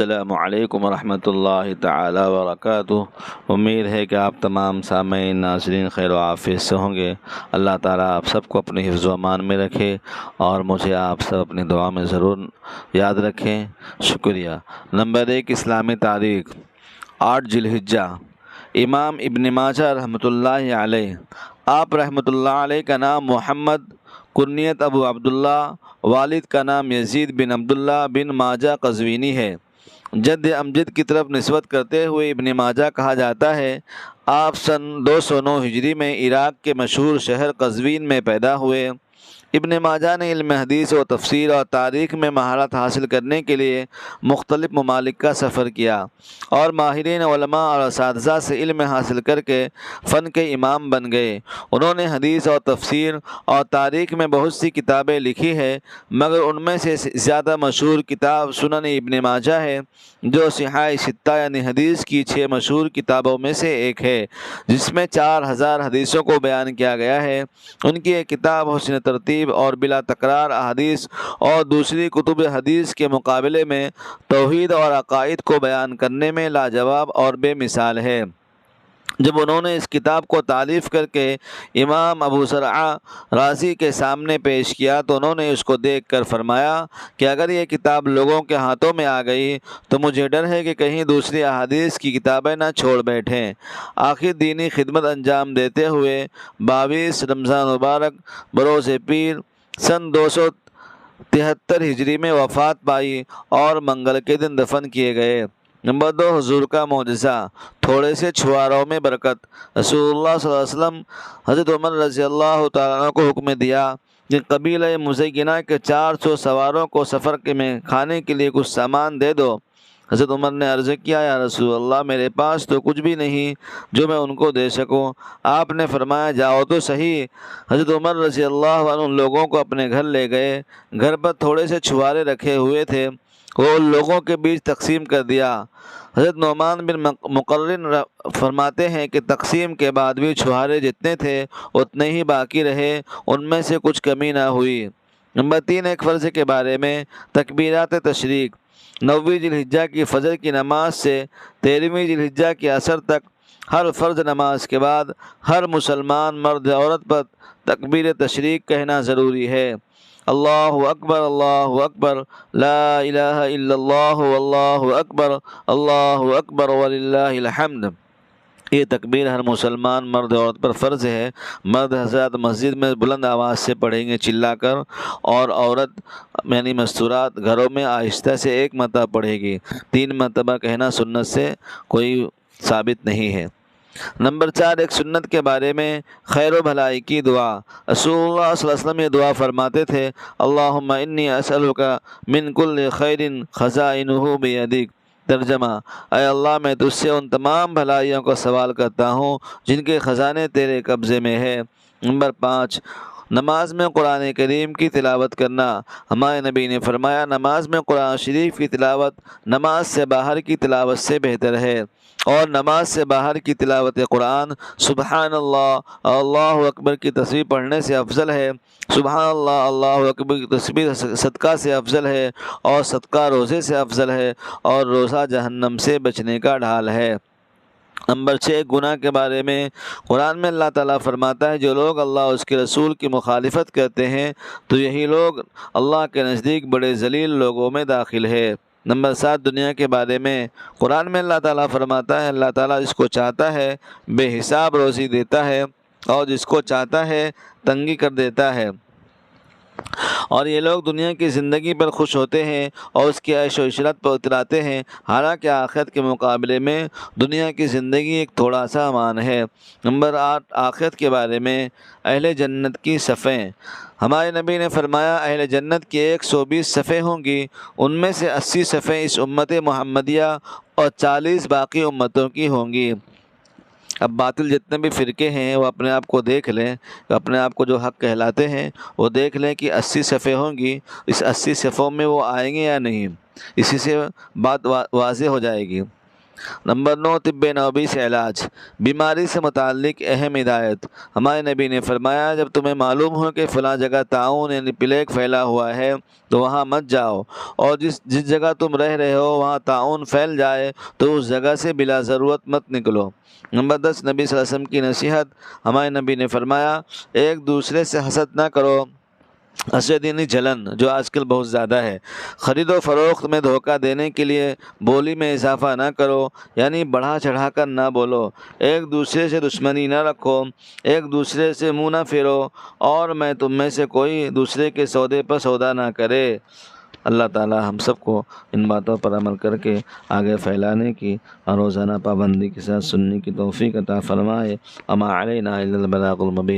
السلام علیکم ورحمۃ اللہ تعالی وبرکاتہ۔ امید ہے کہ آپ تمام سامعین ناظرین خیر و عافیت سے ہوں گے۔ اللہ تعالیٰ آپ سب کو اپنے حفظ و امان میں رکھے اور مجھے آپ سب اپنی دعا میں ضرور یاد رکھیں۔ شکریہ۔ نمبر 1، اسلامی تاریخ۔ 8 ذی الحجہ۔ امام ابن ماجہ رحمۃ اللہ علیہ۔ آپ رحمۃ اللہ علیہ کا نام محمد، کنیت ابو عبداللہ، والد کا نام یزید بن عبداللہ بن ماجہ قزوینی ہے۔ جد امجد کی طرف نسبت کرتے ہوئے ابن ماجہ کہا جاتا ہے۔ آپ سن 209 ہجری میں عراق کے مشہور شہر قزوین میں پیدا ہوئے۔ ابن ماجہ نے علم حدیث و تفسیر اور تاریخ میں مہارت حاصل کرنے کے لیے مختلف ممالک کا سفر کیا اور ماہرین علماء اور اساتذہ سے علم حاصل کر کے فن کے امام بن گئے۔ انہوں نے حدیث اور تفسیر اور تاریخ میں بہت سی کتابیں لکھی ہیں، مگر ان میں سے زیادہ مشہور کتاب سنن ابن ماجہ ہے، جو صحاح ستہ یعنی حدیث کی 6 مشہور کتابوں میں سے ایک ہے، جس میں 4000 حدیثوں کو بیان کیا گیا ہے۔ ان کی ایک کتاب حسن ترتیب اور بلا تکرار احادیث اور دوسری کتب حدیث کے مقابلے میں توحید اور عقائد کو بیان کرنے میں لاجواب اور بے مثال ہے۔ جب انہوں نے اس کتاب کو تالیف کر کے امام ابو زرعہ رازی کے سامنے پیش کیا تو انہوں نے اس کو دیکھ کر فرمایا کہ اگر یہ کتاب لوگوں کے ہاتھوں میں آ گئی تو مجھے ڈر ہے کہ کہیں دوسری احادیث کی کتابیں نہ چھوڑ بیٹھیں۔ آخر دینی خدمت انجام دیتے ہوئے 22 رمضان مبارک بروز پیر سن 273 ہجری میں وفات پائی اور منگل کے دن دفن کیے گئے۔ نمبر 2، حضور کا معجزہ۔ تھوڑے سے چھواروں میں برکت۔ رسول اللہ صلی اللہ علیہ وسلم حضرت عمر رضی اللہ تعالیٰ عنہ کو حکم دیا کہ قبیلہ مزینہ کے 400 سواروں کو سفر میں کھانے کے لیے کچھ سامان دے دو۔ حضرت عمر نے عرض کیا، یا رسول اللہ، میرے پاس تو کچھ بھی نہیں جو میں ان کو دے سکوں۔ آپ نے فرمایا، جاؤ تو صحیح۔ حضرت عمر رضی اللہ عنہ ان لوگوں کو اپنے گھر لے گئے۔ گھر پر تھوڑے سے چھوارے رکھے ہوئے تھے، وہ ان لوگوں کے بیچ تقسیم کر دیا۔ حضرت نعمان بن مقرن فرماتے ہیں کہ تقسیم کے بعد بھی چھوارے جتنے تھے اتنے ہی باقی رہے، ان میں سے کچھ کمی نہ ہوئی۔ نمبر 3، ایک فرض کے بارے میں۔ تکبیرات تشریق۔ 9 ذی الحجہ کی فجر کی نماز سے 13 ذی الحجہ کی عصر تک ہر فرض نماز کے بعد ہر مسلمان مرد عورت پر تکبیر تشریق کہنا ضروری ہے۔ اللہ اکبر، اللہ اکبر، لا الہ الا اللہ، واللہ اکبر، اللہ اکبر وللہ الحمد۔ یہ تکبیر ہر مسلمان مرد عورت پر فرض ہے۔ مرد حضرات مسجد میں بلند آواز سے پڑھیں گے چلا کر، اور عورت یعنی مستورات گھروں میں آہستہ سے 1 مرتبہ پڑھے گی۔ 3 مرتبہ کہنا سنت سے کوئی ثابت نہیں ہے۔ نمبر 4، ایک سنت کے بارے میں۔ خیر و بھلائی کی دعا۔ رسول اللہ صلی اللہ علیہ وسلم یہ دعا فرماتے تھے، اللہم انی اسألک من کل خیر خزائنہ بیدک۔ ترجمہ، اے اللہ، میں تجھ سے ان تمام بھلائیوں کا سوال کرتا ہوں جن کے خزانے تیرے قبضے میں ہے۔ نمبر 5، نماز میں قرآن کریم کی تلاوت کرنا۔ ہمارے نبی نے فرمایا، نماز میں قرآن شریف کی تلاوت نماز سے باہر کی تلاوت سے بہتر ہے، اور نماز سے باہر کی تلاوت قرآن سبحان اللہ، اللہ اکبر کی تسبیح پڑھنے سے افضل ہے۔ سبحان اللہ، اللہ اکبر کی تسبیح صدقہ سے افضل ہے، اور صدقہ روزے سے افضل ہے، اور روزہ جہنم سے بچنے کا ڈھال ہے۔ نمبر 6، گناہ کے بارے میں۔ قرآن میں اللہ تعالیٰ فرماتا ہے، جو لوگ اللہ اور اس کے رسول کی مخالفت کرتے ہیں تو یہی لوگ اللہ کے نزدیک بڑے ذلیل لوگوں میں داخل ہے۔ نمبر 7، دنیا کے بارے میں۔ قرآن میں اللہ تعالیٰ فرماتا ہے، اللہ تعالیٰ جس کو چاہتا ہے بے حساب روزی دیتا ہے، اور جس کو چاہتا ہے تنگی کر دیتا ہے، اور یہ لوگ دنیا کی زندگی پر خوش ہوتے ہیں اور اس کی عیش و عشرت پر اتراتے ہیں، حالانکہ آخرت کے مقابلے میں دنیا کی زندگی ایک تھوڑا سا امان ہے۔ نمبر 8، آخرت کے بارے میں۔ اہل جنت کی صفیں۔ ہمارے نبی نے فرمایا، اہل جنت کی 120 صفیں ہوں گی، ان میں سے 80 صفیں اس امت محمدیہ اور 40 باقی امتوں کی ہوں گی۔ اب باطل جتنے بھی فرقے ہیں وہ اپنے آپ کو دیکھ لیں، اپنے آپ کو جو حق کہلاتے ہیں وہ دیکھ لیں کہ 80 صفیں ہوں گی، اس 80 صفوں میں وہ آئیں گے یا نہیں، اسی سے بات واضح ہو جائے گی۔ نمبر 9، طب نبوی سے علاج۔ بیماری سے متعلق اہم ہدایت۔ ہمارے نبی نے فرمایا جب تمہیں معلوم ہو کہ فلاں جگہ طاعون یعنی پلیگ پھیلا ہوا ہے تو وہاں مت جاؤ، اور جس جگہ تم رہ رہے ہو وہاں طاعون پھیل جائے تو اس جگہ سے بلا ضرورت مت نکلو۔ نمبر 10، نبی صلی اللہ علیہ وسلم کی نصیحت۔ ہمارے نبی نے فرمایا ایک دوسرے سے حسد نہ کرو، حسد یعنی جلن جو آج کل بہت زیادہ ہے۔ خرید و فروخت میں دھوکہ دینے کے لیے بولی میں اضافہ نہ کرو، یعنی بڑھا چڑھا کر نہ بولو۔ ایک دوسرے سے دشمنی نہ رکھو، ایک دوسرے سے منہ نہ پھیرو، اور میں تم میں سے کوئی دوسرے کے سودے پر سودا نہ کرے۔ اللہ تعالی ہم سب کو ان باتوں پر عمل کر کے آگے پھیلانے کی اور روزانہ پابندی کے ساتھ سننے کی توفیق عطا فرمائے۔ وما علینا الا البلاغ المبین۔